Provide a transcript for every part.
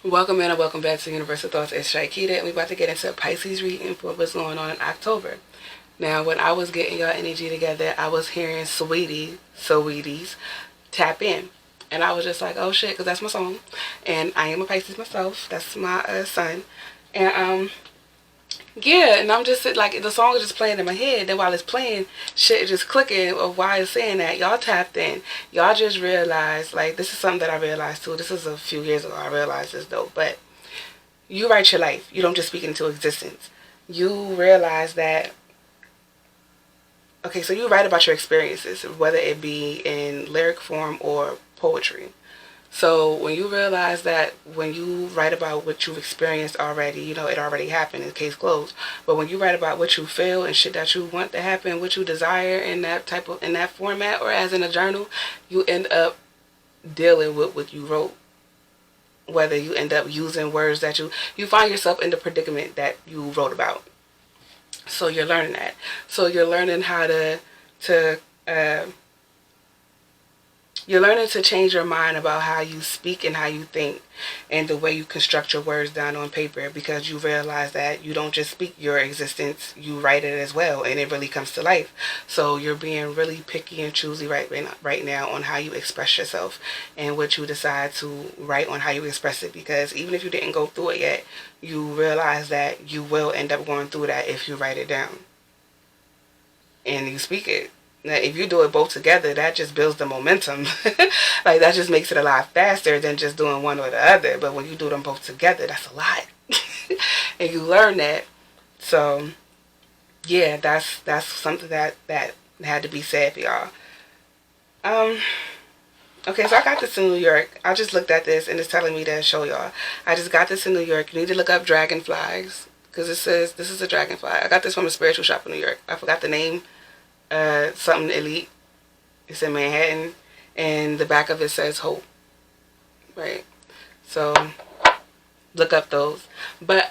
Welcome in and welcome back to Universal Thoughts. It's Shaikita, and we're about to get into Pisces reading for what's going on in October. Now, when I was getting your energy together, I was hearing Sweeties, Tap In. And I was just like, oh shit, because that's my song. And I am a Pisces myself. That's my son. And yeah, and I'm just like, the song is just playing in my head. Then while it's playing, shit is just clicking of why it's saying that. Y'all tapped in. Y'all just realized, like, this is something that I realized too. This is a few years ago I realized this though. But you write your life. You don't just speak it into existence. You realize that, okay, so you write about your experiences, whether it be in lyric form or poetry. So when you realize that when you write about what you've experienced already, you know, it already happened, in case closed. But when you write about what you feel and shit that you want to happen, what you desire in that format or as in a journal, you end up dealing with what you wrote. Whether you end up using words that you find yourself in the predicament that you wrote about. So you're learning that. So you're learning how to you're learning to change your mind about how you speak and how you think and the way you construct your words down on paper, because you realize that you don't just speak your existence, you write it as well, and it really comes to life. So you're being really picky and choosy right now on how you express yourself and what you decide to write on how you express it, because even if you didn't go through it yet, you realize that you will end up going through that if you write it down and you speak it. Now, if you do it both together, that just builds the momentum. Like, that just makes it a lot faster than just doing one or the other. But when you do them both together, that's a lot. And you learn that. So, yeah, that's something that had to be said for y'all. Okay, so I got this in New York. I just looked at this, and it's telling me to show y'all. I just got this in New York. You need to look up dragonflies, because it says this is a dragonfly. I got this from a spiritual shop in New York. I forgot the name. Something elite. It's in Manhattan, and the back of it says hope. Right. So look up those. But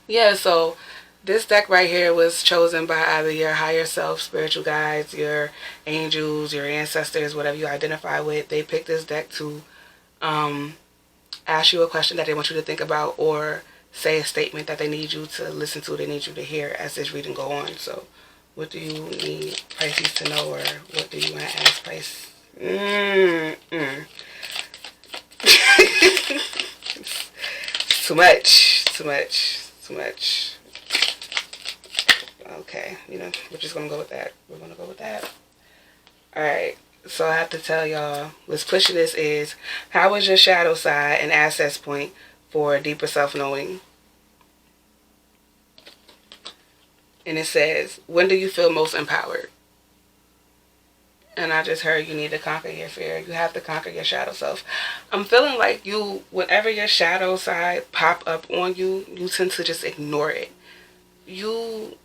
yeah, so this deck right here was chosen by either your higher self, spiritual guides, your angels, your ancestors, whatever you identify with. They picked this deck to ask you a question that they want you to think about, or say a statement that they need you to listen to, they need you to hear as this reading go on. So what do you need Pisces to know, or what do you want to ask Pisces? Too much. Okay, you know, we're just going to go with that. We're going to go with that. Alright, so I have to tell y'all, what's pushing this is, how is your shadow side an access point for deeper self-knowing? And it says, when do you feel most empowered? And I just heard you need to conquer your fear. You have to conquer your shadow self. I'm feeling like you, whenever your shadow side pop up on you, you tend to just ignore it. You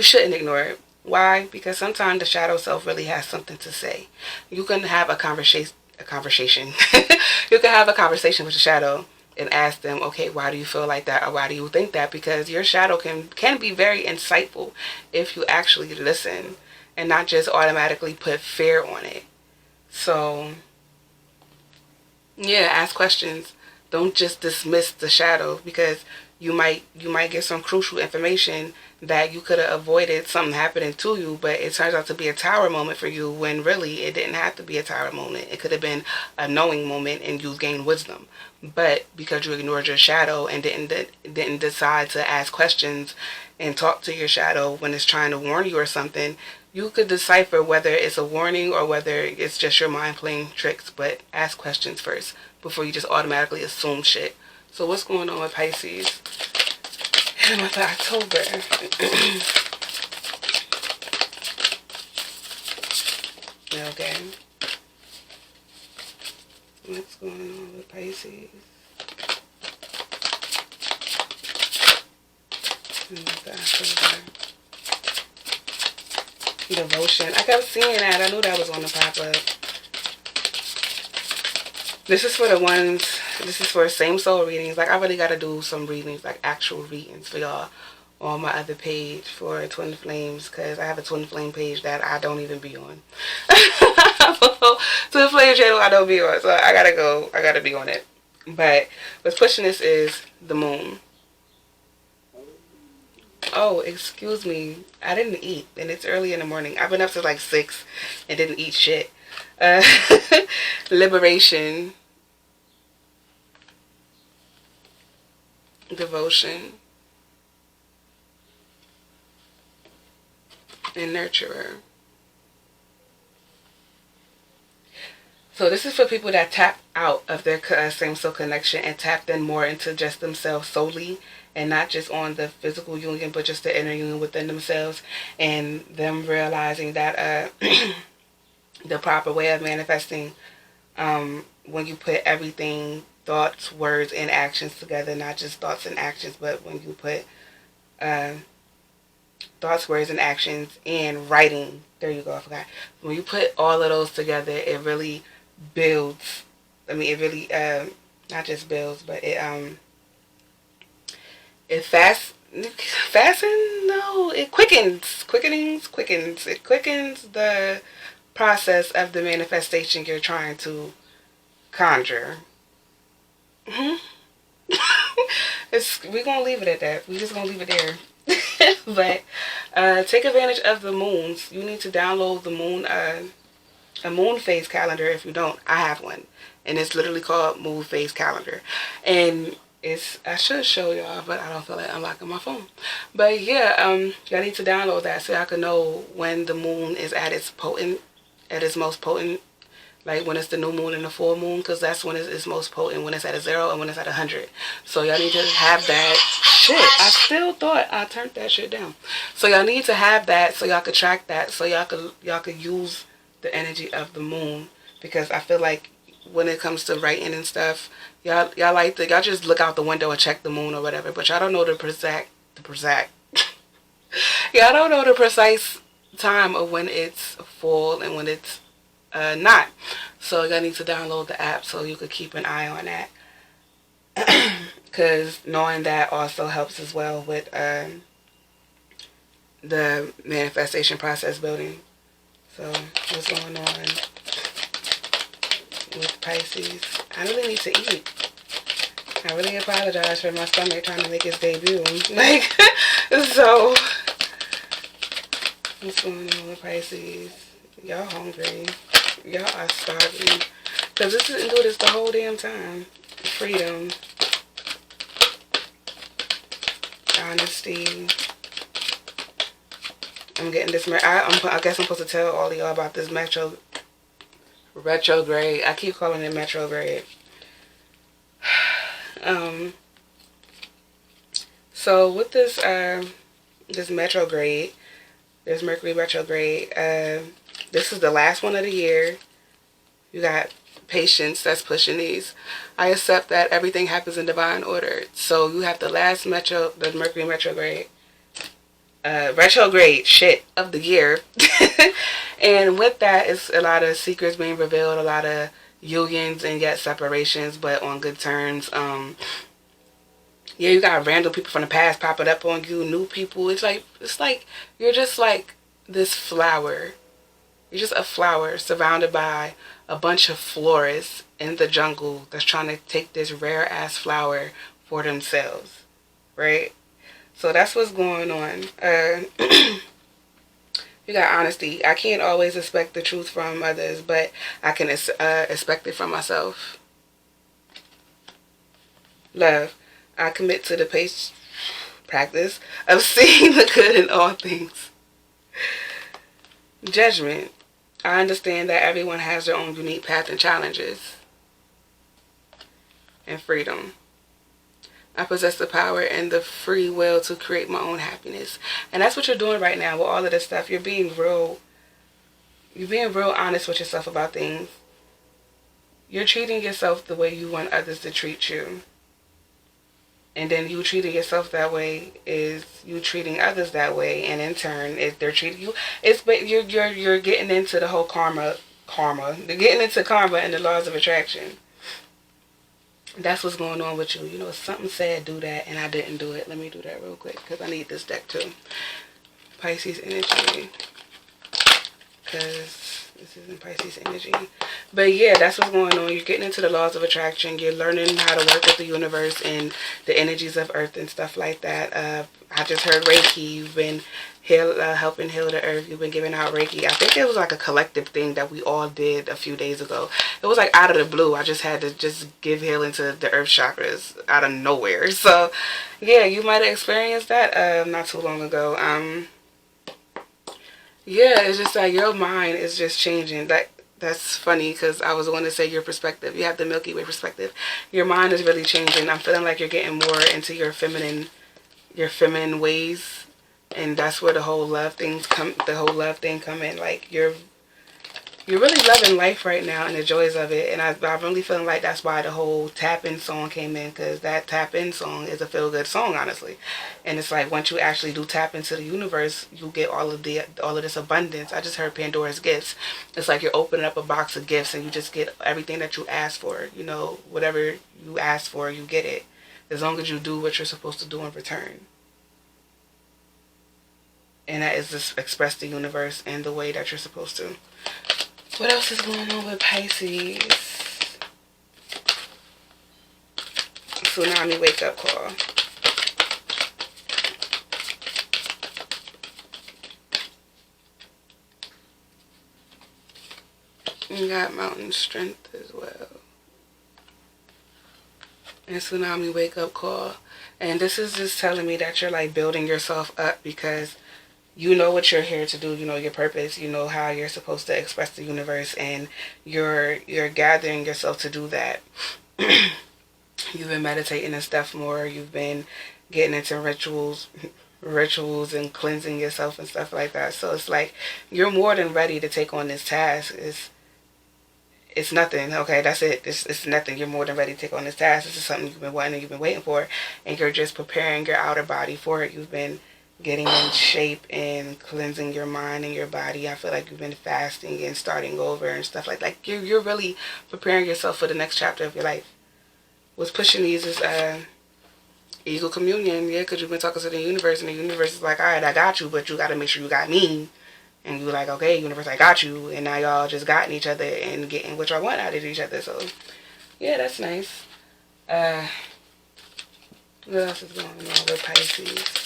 shouldn't ignore it. Why? Because sometimes the shadow self really has something to say. You can have a conversation. You can have a conversation with the shadow and ask them, okay, why do you feel like that, or why do you think that? Because your shadow can be very insightful if you actually listen and not just automatically put fear on it. So yeah, ask questions. Don't just dismiss the shadow, because you might get some crucial information that you could have avoided something happening to you, but it turns out to be a tower moment for you, when really it didn't have to be a tower moment. It could have been a knowing moment and you've gained wisdom. But because you ignored your shadow and didn't decide to ask questions and talk to your shadow when it's trying to warn you or something, you could decipher whether it's a warning or whether it's just your mind playing tricks. But ask questions first before you just automatically assume shit. So what's going on with Pisces in the month of October? Okay. What's going on with Pisces in the month of October? Devotion. I kept seeing that. I knew that was going to pop up. This is for the ones, this is for same soul readings. Like, I really got to do some readings, like actual readings for y'all on my other page for Twin Flames, because I have a Twin Flame page that I don't even be on. Twin Flame channel I don't be on, so I gotta be on it. But what's pushing this is the moon. Oh, excuse me. I didn't eat, and it's early in the morning. I've been up to like 6 and didn't eat shit. Uh, liberation, devotion, and nurturer. So this is for people that tap out of their same soul connection and tapped in more into just themselves solely, and not just on the physical union, but just the inner union within themselves, and them realizing that the proper way of manifesting, when you put everything, thoughts, words, and actions together, not just thoughts and actions, but when you put uh, thoughts, words, and actions and writing. There you go, I forgot. When you put all of those together, it really builds. I mean, it really not just builds, but it fasten. No, it quickens. It quickens the process of the manifestation you're trying to conjure. Hmm. We're gonna leave it at that. We're just gonna leave it there. But take advantage of the moons. You need to download the moon, a moon phase calendar. If you don't, I have one, and it's literally called Moon Phase Calendar. And I should show y'all, but I don't feel like unlocking my phone. But yeah, y'all need to download that so y'all can know when the moon is at its most potent. Like when it's the new moon and the full moon, because that's when it's most potent, when it's at a 0 and when it's at 100. So y'all need to have that. Shit, I still thought I turned that shit down. So y'all need to have that so y'all could track that, so y'all could use the energy of the moon. Because I feel like when it comes to writing and stuff, y'all just look out the window and check the moon or whatever, but y'all don't know y'all don't know the precise time of when it's full and when it's not. So you need to download the app so you could keep an eye on that. Because knowing that also helps as well with the manifestation process building. So what's going on with Pisces? I really need to eat. I really apologize for my stomach trying to make its debut. Like, so what's going on with Pisces? Y'all hungry. Y'all are starving. Because this didn't do this the whole damn time. Freedom. Honesty. I'm getting this. I guess I'm supposed to tell all of y'all about this retrograde. I keep calling it retrograde. So with this retrograde, this Mercury retrograde, this is the last one of the year. You got patience that's pushing these. I accept that everything happens in divine order. So you have the Mercury retrograde shit of the year. And with that, it's a lot of secrets being revealed, a lot of unions and yet separations, but on good terms. Yeah, you got random people from the past popping up on you, new people. It's like you're just like this flower. You're just a flower surrounded by a bunch of florists in the jungle that's trying to take this rare ass flower for themselves, right? So that's what's going on. You got honesty. I can't always expect the truth from others, but I can expect it from myself. Love. I commit to the practice of seeing the good in all things. Judgment. I understand that everyone has their own unique path and challenges. And freedom. I possess the power and the free will to create my own happiness. And that's what you're doing right now with all of this stuff. You're being real honest with yourself about things. You're treating yourself the way you want others to treat you. And then you treating yourself that way is you treating others that way, and in turn, if they're treating you, you're getting into the whole karma. They're getting into karma and the laws of attraction. That's what's going on with you. You know, something said do that, and I didn't do it. Let me do that real quick because I need this deck too. Pisces energy, because this isn't Pisces energy. But yeah, that's what's going on. You're getting into the laws of attraction. You're learning how to work with the universe and the energies of Earth and stuff like that. I just heard Reiki. You've been helping heal the Earth. You've been giving out Reiki. I think it was like a collective thing that we all did a few days ago. It was like out of the blue. I just had to just give healing to the Earth chakras out of nowhere. So yeah, you might have experienced that not too long ago. Yeah, it's just like your mind is just changing. That's funny because I was going to say your perspective. You have the Milky Way perspective. Your mind is really changing. I'm feeling like you're getting more into your feminine ways, and that's where the whole love things come. The whole love thing come in. Like you're really loving life right now and the joys of it. And I'm really feeling like that's why the whole Tap In song came in, because that Tap In song is a feel good song, honestly. And it's like once you actually do tap into the universe, you get all of this abundance. I just heard Pandora's gifts. It's like you're opening up a box of gifts and you just get everything that you ask for. You know, whatever you ask for, you get it. As long as you do what you're supposed to do in return. And that is just express the universe in the way that you're supposed to. What else is going on with Pisces? Tsunami wake up call. You got mountain strength as well. And tsunami wake up call. And this is just telling me that you're like building yourself up because you know what you're here to do. You know your purpose. You know how you're supposed to express the universe, and you're gathering yourself to do that. You've been meditating and stuff more. You've been getting into rituals and cleansing yourself and stuff like that. So it's like you're more than ready to take on this task. It's nothing. Okay, that's it. It's nothing. You're more than ready to take on this task. This is something you've been wanting and you've been waiting for, and you're just preparing your outer body for it. You've been getting in shape and cleansing your mind and your body. I feel like you've been fasting and starting over and stuff like that. Like you're really preparing yourself for the next chapter of your life. What's pushing these is eagle communion, yeah, because you've been talking to the universe, and the universe is like, all right, I got you, but you got to make sure you got me. And you're like, okay, universe, I got you. And now y'all just gotten each other and getting what y'all want out of each other. So, yeah, that's nice. What else is going on with Pisces?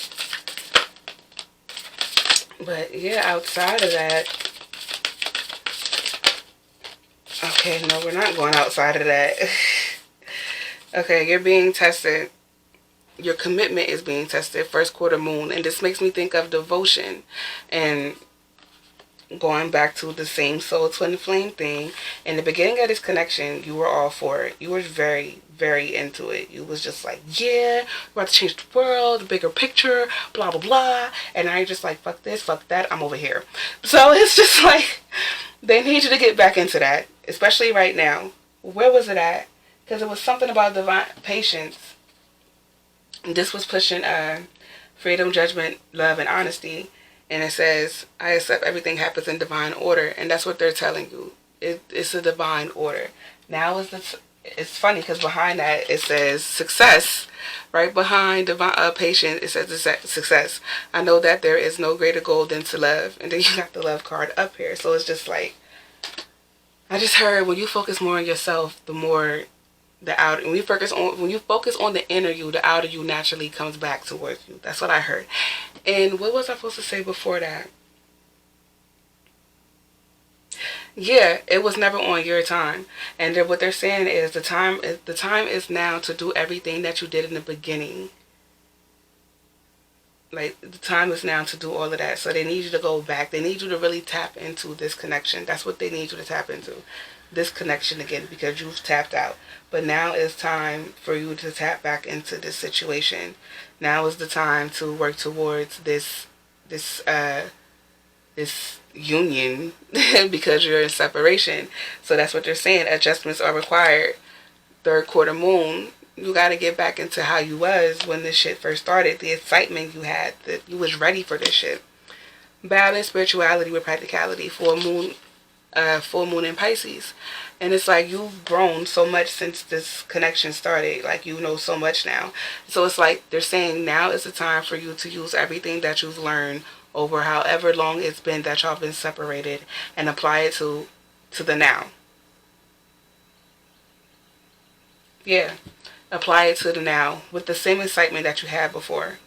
But yeah, outside of that, okay, no, we're not going outside of that. Okay, you're being tested. Your commitment is being tested. First quarter moon. And this makes me think of devotion. And going back to the same soul twin flame thing. In the beginning of this connection, you were all for it. You were very, very into it. You was just like, yeah, we're about to change the world, the bigger picture, blah, blah, blah. And now you're just like, fuck this, fuck that, I'm over here. So it's just like, they need you to get back into that, especially right now. Where was it at? Because it was something about divine patience. This was pushing freedom, judgment, love, and honesty. And it says, I accept everything happens in divine order. And that's what they're telling you. It's a divine order. Now it's funny because behind that it says success. Right behind divine patience, it says success. I know that there is no greater goal than to love. And then you got the love card up here. So it's just like, I just heard when you focus more on yourself, the more the outer, when you focus on the inner you, the outer you naturally comes back towards you. That's what I heard. And what was I supposed to say before that? Yeah, it was never on your time. And what they're saying is the time is now to do everything that you did in the beginning. Like, the time is now to do all of that. So they need you to go back. They need you to really tap into this connection. That's what they need you to tap into. This connection again, because you've tapped out. But now it's time for you to tap back into this situation. Now is the time to work towards this union because you're in separation. So that's what they're saying. Adjustments are required. Third quarter moon, you got to get back into how you was when this shit first started. The excitement you had, that you was ready for this shit. Balance spirituality with practicality. Full moon in Pisces. And it's like you've grown so much since this connection started. Like, you know so much now. So it's like they're saying now is the time for you to use everything that you've learned over however long it's been that y'all been separated and apply it to the now. Yeah. Apply it to the now with the same excitement that you had before.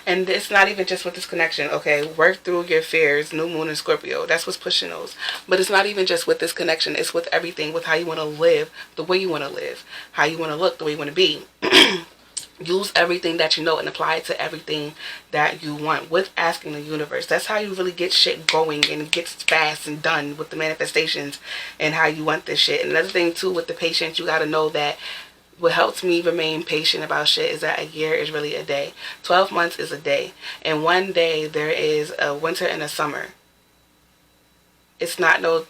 And it's not even just with this connection. Okay, work through your fears, new moon and Scorpio. That's what's pushing those. But it's not even just with this connection. It's with everything, with how you want to live, the way you want to live, how you want to look, the way you want to be. Use everything that you know and apply it to everything that you want with asking the universe. That's how you really get shit going and it gets fast and done with the manifestations and how you want this shit. And another thing too with the patience, you got to know that what helps me remain patient about shit is that a year is really a day. 12 months is a day. And one day there is a winter and a summer. It's not no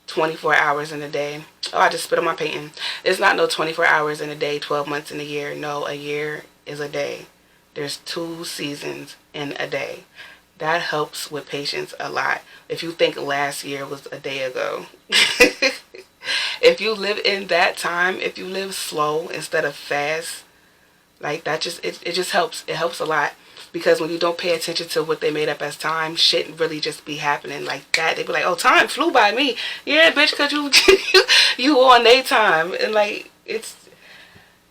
24 hours in a day. Oh, I just spit on my painting. It's not no 24 hours in a day, 12 months in a year. No, a year is a day. There's 2 seasons in a day. That helps with patience a lot. If you think last year was a day ago. If you live in that time, if you live slow instead of fast, like that just, it just helps. It helps a lot. Because when you don't pay attention to what they made up as time, shit really just be happening like that. They be like, oh, time flew by me. Yeah, bitch, because you on their time. And like, it's,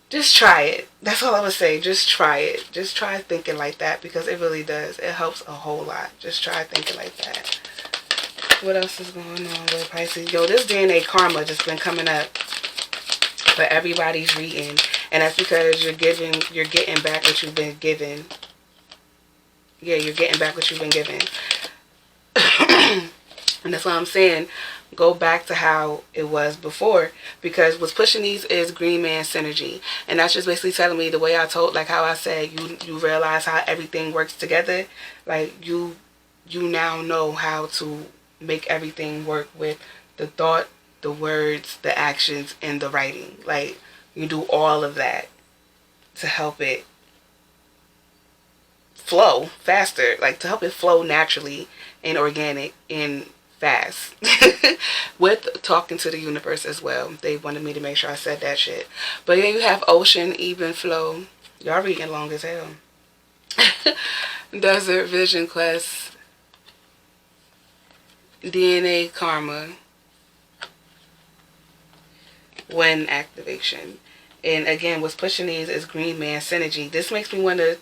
just try it. That's all I would say. Just try it. Just try thinking like that because it really does. It helps a whole lot. Just try thinking like that. What else is going on with Pisces? Yo, this DNA karma just been coming up for everybody's reading. And that's because you're getting back what you've been given. Yeah, you're getting back what you've been given. And that's why I'm saying go back to how it was before. Because what's pushing these is green man synergy. And that's just basically telling me the way I told, like how I said, you realize how everything works together. Like you now know how to make everything work with the thought, the words, the actions, and the writing. Like you do all of that to help it flow faster, like to help it flow naturally and organic and fast. With talking to the universe as well. They wanted me to make sure I said that shit. But yeah, you have ocean, even flow. Y'all reading long as hell. Desert, vision quest, DNA karma, when activation. And again, what's pushing these is green man synergy. This makes me want to,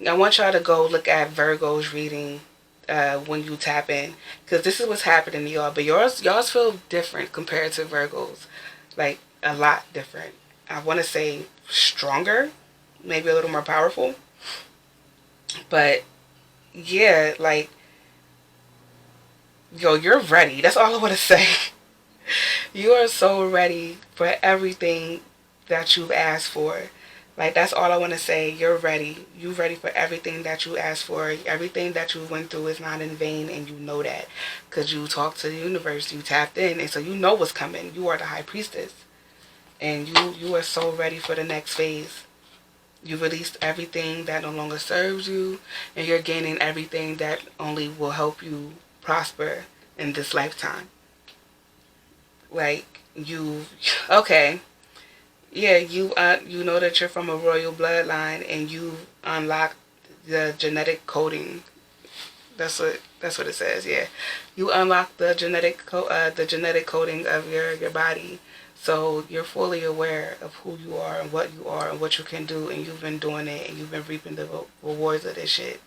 I want y'all to go look at Virgo's reading when you tap in. Because this is what's happening to y'all. But y'all's feel different compared to Virgo's. Like, a lot different. I want to say stronger. Maybe a little more powerful. But, yeah, like, yo, you're ready. That's all I want to say. You are so ready for everything that you've asked for. Like, that's all I want to say. You're ready. You're ready for everything that you asked for. Everything that you went through is not in vain, and you know that. Because you talked to the universe. You tapped in, and so you know what's coming. You are the High Priestess. And you are so ready for the next phase. You released everything that no longer serves you, and you're gaining everything that only will help you prosper in this lifetime. Like, okay. Yeah, you know that you're from a royal bloodline, and you unlock the genetic coding. That's what it says. Yeah, you unlock the genetic coding of your body, so you're fully aware of who you are and what you can do, and you've been doing it, and you've been reaping the rewards of this shit.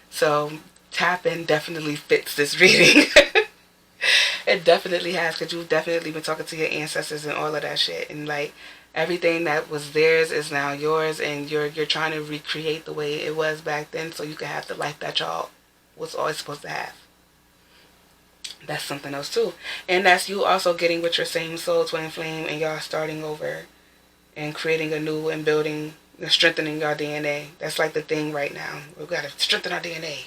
So tap in definitely fits this reading. It definitely has, because you've definitely been talking to your ancestors and all of that shit, and like. Everything that was theirs is now yours, and you're trying to recreate the way it was back then so you can have the life that y'all was always supposed to have. That's something else too. And that's you also getting with your same soul twin flame, and y'all starting over and creating a new and building, strengthening your DNA. That's like the thing right now. We've got to strengthen our DNA.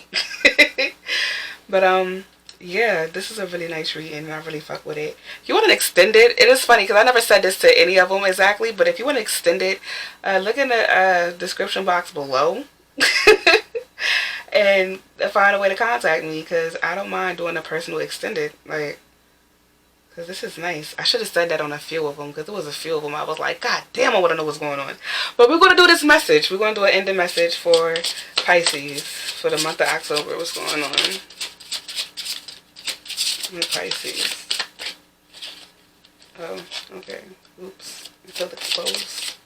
But yeah, this is a really nice reading, and I really fuck with it. If you want to extend it, it is funny because I never said this to any of them exactly, but if you want to extend it, look in the description box below and find a way to contact me, because I don't mind doing a personal extended, like, because this is nice. I should have said that on a few of them, because there was a few of them I was like, God damn, I want to know what's going on. But we're going to do this message. We're going to do an ending message for Pisces for the month of October. What's going on? Pisces. Oh, okay. Oops. Until the close.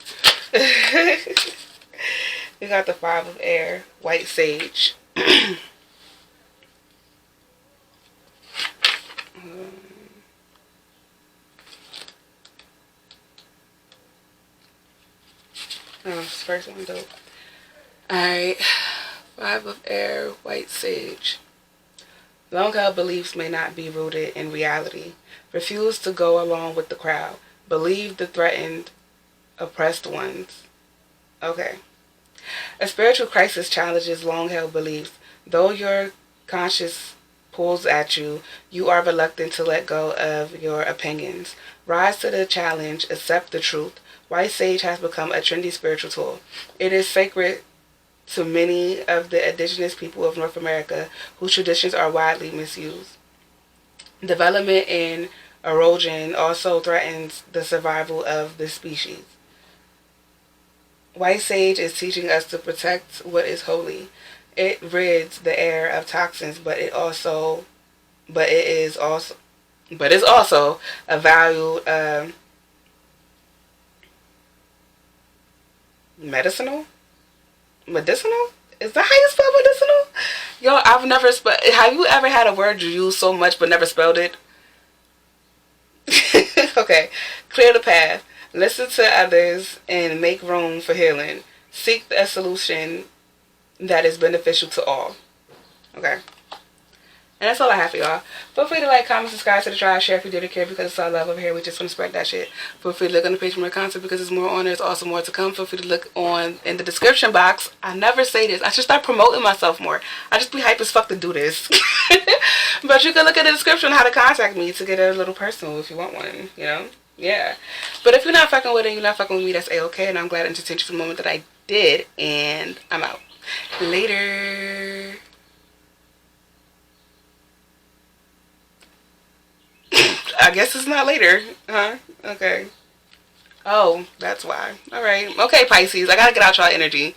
We got the Five of Air, White Sage. Oh, this first one dope. Alright. Five of Air, White Sage. Long held beliefs may not be rooted in reality. Refuse to go along with the crowd. Believe the threatened, oppressed ones. Okay. A spiritual crisis challenges long held beliefs. Though your conscience pulls at you, you are reluctant to let go of your opinions. Rise to the challenge, accept the truth. White Sage has become a trendy spiritual tool. It is sacred to many of the indigenous people of North America whose traditions are widely misused. Development and erosion also threatens the survival of the species. White Sage is teaching us to protect what is holy. It rids the air of toxins, but it's also a valued medicinal. Medicinal? Is that how you spell medicinal? Yo, I've never spelled. Have you ever had a word you use so much but never spelled it? Okay. Clear the path. Listen to others and make room for healing. Seek a solution that is beneficial to all. Okay. And that's all I have for y'all. Feel free to like, comment, subscribe to the tribe, share if you did care because it's all love over here. We just want to spread that shit. Feel free to look on the page for more content because there's more on there. There's also more to come. Feel free to look on in the description box. I never say this. I should start promoting myself more. I just be hype as fuck to do this. But you can look at the description how to contact me to get a little personal if you want one, you know? Yeah. But if you're not fucking with it, you're not fucking with me, that's A-okay. And I'm glad to entertain you for the moment that I did. And I'm out. Later. I guess it's not later, huh? Okay. Oh, that's why. All right. Okay, Pisces. I gotta get out y'all energy.